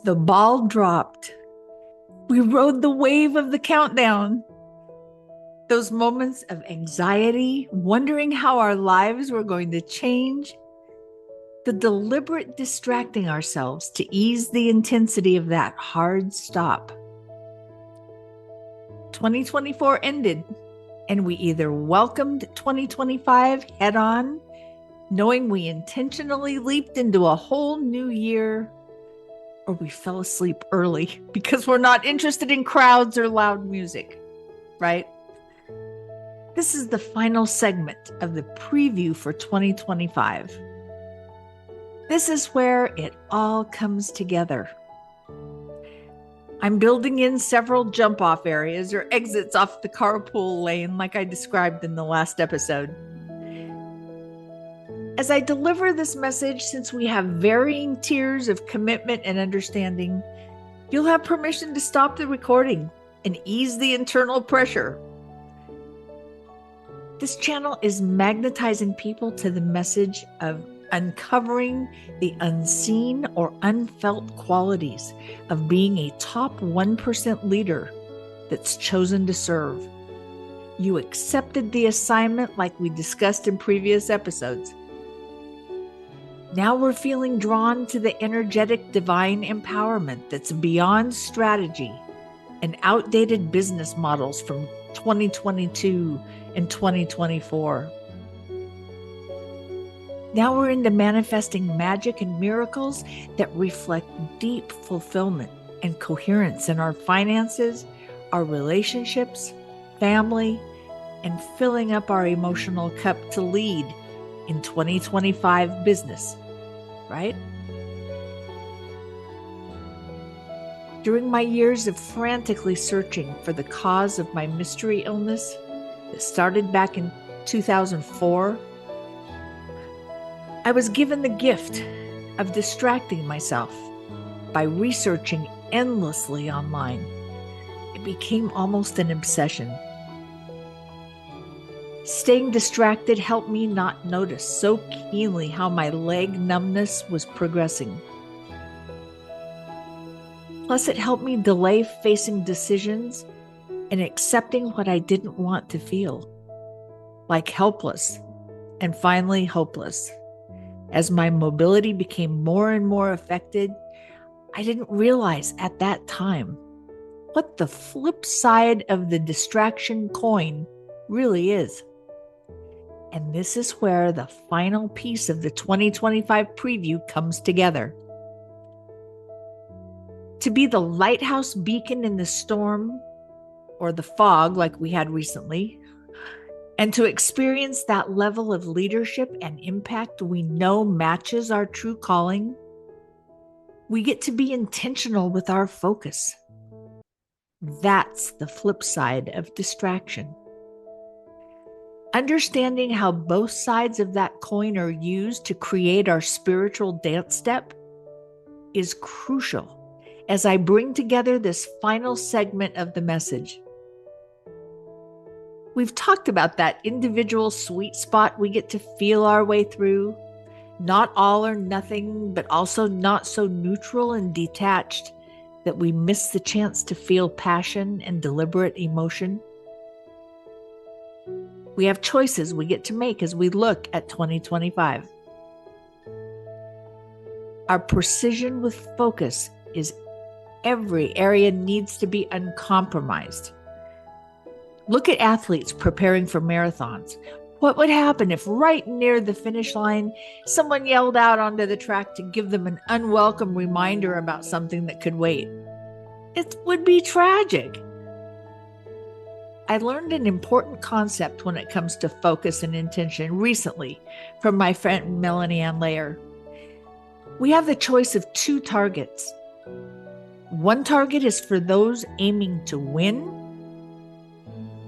The ball dropped. We rode the wave of the countdown. Those moments of anxiety, wondering how our lives were going to change. The deliberate distracting ourselves to ease the intensity of that hard stop. 2024 ended, and we either welcomed 2025 head on, knowing we intentionally leaped into a whole new year, or we fell asleep early because we're not interested in crowds or loud music, right? This is the final segment of the preview for 2025. This is where it all comes together. I'm building in several jump-off areas or exits off the carpool lane like I described in the last episode. As I deliver this message, since we have varying tiers of commitment and understanding, you'll have permission to stop the recording and ease the internal pressure. This channel is magnetizing people to the message of uncovering the unseen or unfelt qualities of being a top 1% leader that's chosen to serve. You accepted the assignment like we discussed in previous episodes. Now we're feeling drawn to the energetic divine empowerment that's beyond strategy and outdated business models from 2022 and 2024. Now we're into manifesting magic and miracles that reflect deep fulfillment and coherence in our finances, our relationships, family, and filling up our emotional cup to lead in 2025 business, right? During my years of frantically searching for the cause of my mystery illness that started back in 2004, I was given the gift of distracting myself by researching endlessly online. It became almost an obsession. Staying distracted helped me not notice so keenly how my leg numbness was progressing. Plus, it helped me delay facing decisions and accepting what I didn't want to feel, like helpless and finally hopeless. As my mobility became more and more affected, I didn't realize at that time what the flip side of the distraction coin really is. And this is where the final piece of the 2025 preview comes together. To be the lighthouse beacon in the storm or the fog like we had recently, and to experience that level of leadership and impact we know matches our true calling, we get to be intentional with our focus. That's the flip side of distraction. Understanding how both sides of that coin are used to create our spiritual dance step is crucial as I bring together this final segment of the message. We've talked about that individual sweet spot we get to feel our way through, not all or nothing, but also not so neutral and detached that we miss the chance to feel passion and deliberate emotion. We have choices we get to make as we look at 2025. Our precision with focus is every area needs to be uncompromised. Look at athletes preparing for marathons. What would happen if right near the finish line, someone yelled out onto the track to give them an unwelcome reminder about something that could wait? It would be tragic. I learned an important concept when it comes to focus and intention recently from my friend Melanie Ann Layer. We have the choice of two targets. One target is for those aiming to win,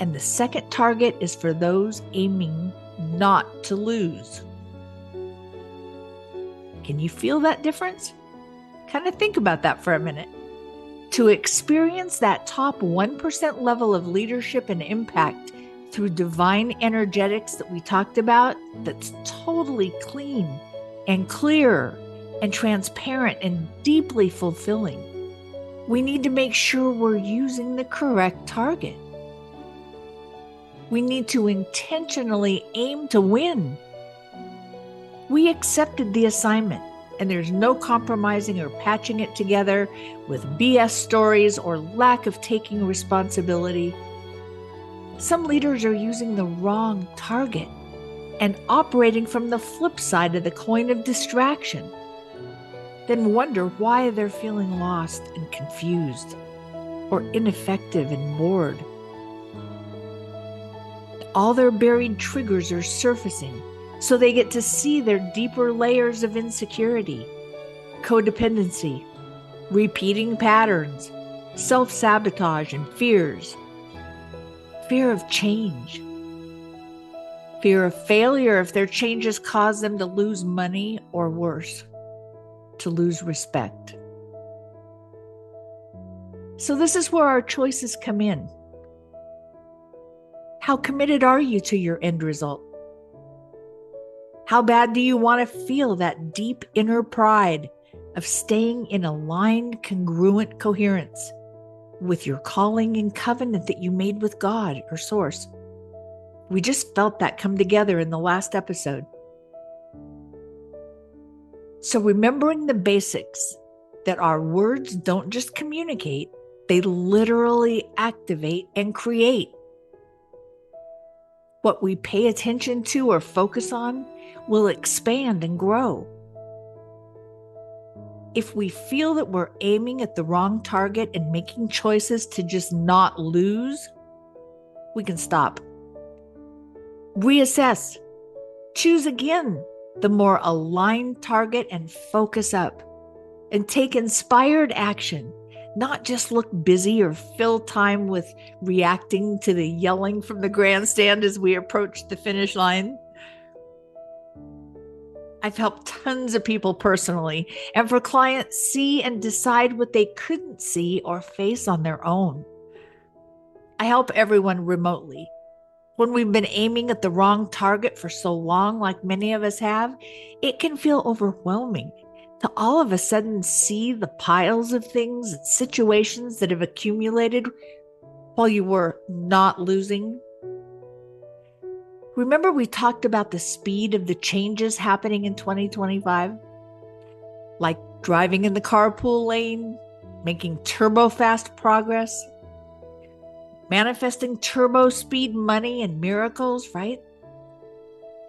and the second target is for those aiming not to lose. Can you feel that difference? Kind of think about that for a minute. To experience that top 1% level of leadership and impact through divine energetics that we talked about, that's totally clean and clear and transparent and deeply fulfilling. We need to make sure we're using the correct target. We need to intentionally aim to win. We accepted the assignment, and there's no compromising or patching it together with BS stories or lack of taking responsibility. Some leaders are using the wrong target and operating from the flip side of the coin of distraction, then wonder why they're feeling lost and confused or ineffective and bored. All their buried triggers are surfacing, so they get to see their deeper layers of insecurity, codependency, repeating patterns, self-sabotage, and fears. Fear of change. Fear of failure if their changes cause them to lose money or worse, to lose respect. So this is where our choices come in. How committed are you to your end result? How bad do you want to feel that deep inner pride of staying in aligned, congruent coherence with your calling and covenant that you made with God or Source? We just felt that come together in the last episode. So remembering the basics, that our words don't just communicate, they literally activate and create. What we pay attention to or focus on will expand and grow. If we feel that we're aiming at the wrong target and making choices to just not lose, we can stop. Reassess. Choose again the more aligned target and focus up. And take inspired action. Not just look busy or fill time with reacting to the yelling from the grandstand as we approach the finish line. I've helped tons of people personally, and for clients see and decide what they couldn't see or face on their own. I help everyone remotely. When we've been aiming at the wrong target for so long, like many of us have, it can feel overwhelming to all of a sudden see the piles of things and situations that have accumulated while you were not losing. Remember we talked about the speed of the changes happening in 2025? Like driving in the carpool lane, making turbo fast progress, manifesting turbo speed money and miracles, right?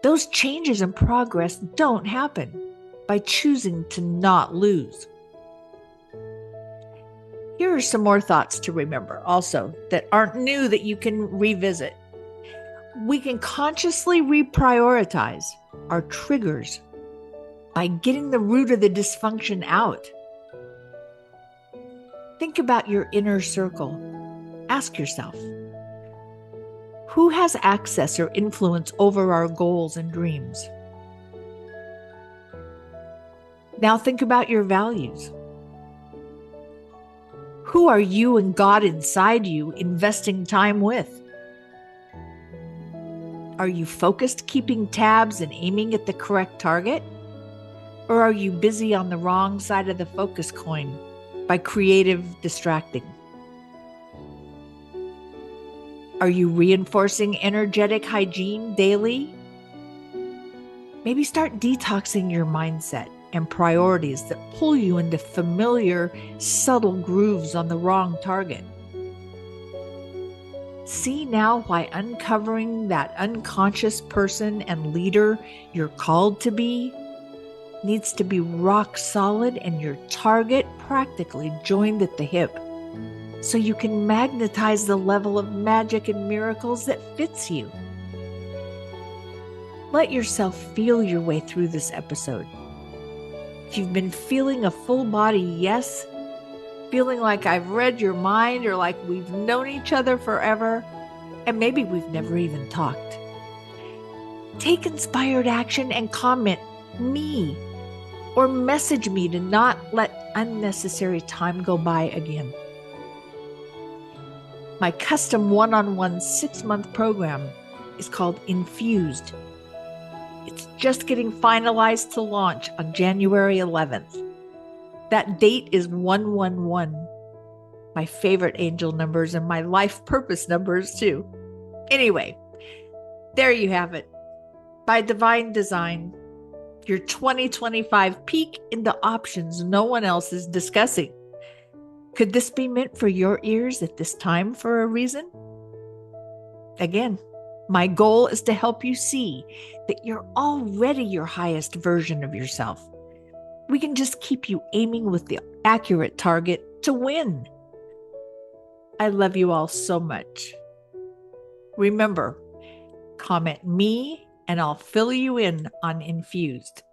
Those changes and progress don't happen by choosing to not lose. Here are some more thoughts to remember also that aren't new that you can revisit. We can consciously reprioritize our triggers by getting the root of the dysfunction out. Think about your inner circle. Ask yourself, who has access or influence over our goals and dreams? Now think about your values. Who are you and God inside you investing time with? Are you focused, keeping tabs and aiming at the correct target? Or are you busy on the wrong side of the focus coin by creative distracting? Are you reinforcing energetic hygiene daily? Maybe start detoxing your mindset and priorities that pull you into familiar, subtle grooves on the wrong target. See now why uncovering that unconscious person and leader you're called to be needs to be rock solid and your target practically joined at the hip, so you can magnetize the level of magic and miracles that fits you. Let yourself feel your way through this episode. If you've been feeling a full body yes, feeling like I've read your mind or like we've known each other forever, and maybe we've never even talked, take inspired action and comment me or message me to not let unnecessary time go by again. My custom one-on-one 6-month program is called Infused. It's just getting finalized to launch on January 11th. That date is 111. My favorite angel numbers and my life purpose numbers too. Anyway, there you have it. By divine design, your 2025 peek into options no one else is discussing. Could this be meant for your ears at this time for a reason? Again, my goal is to help you see that you're already your highest version of yourself. We can just keep you aiming with the accurate target to win. I love you all so much. Remember, comment me and I'll fill you in on Infused.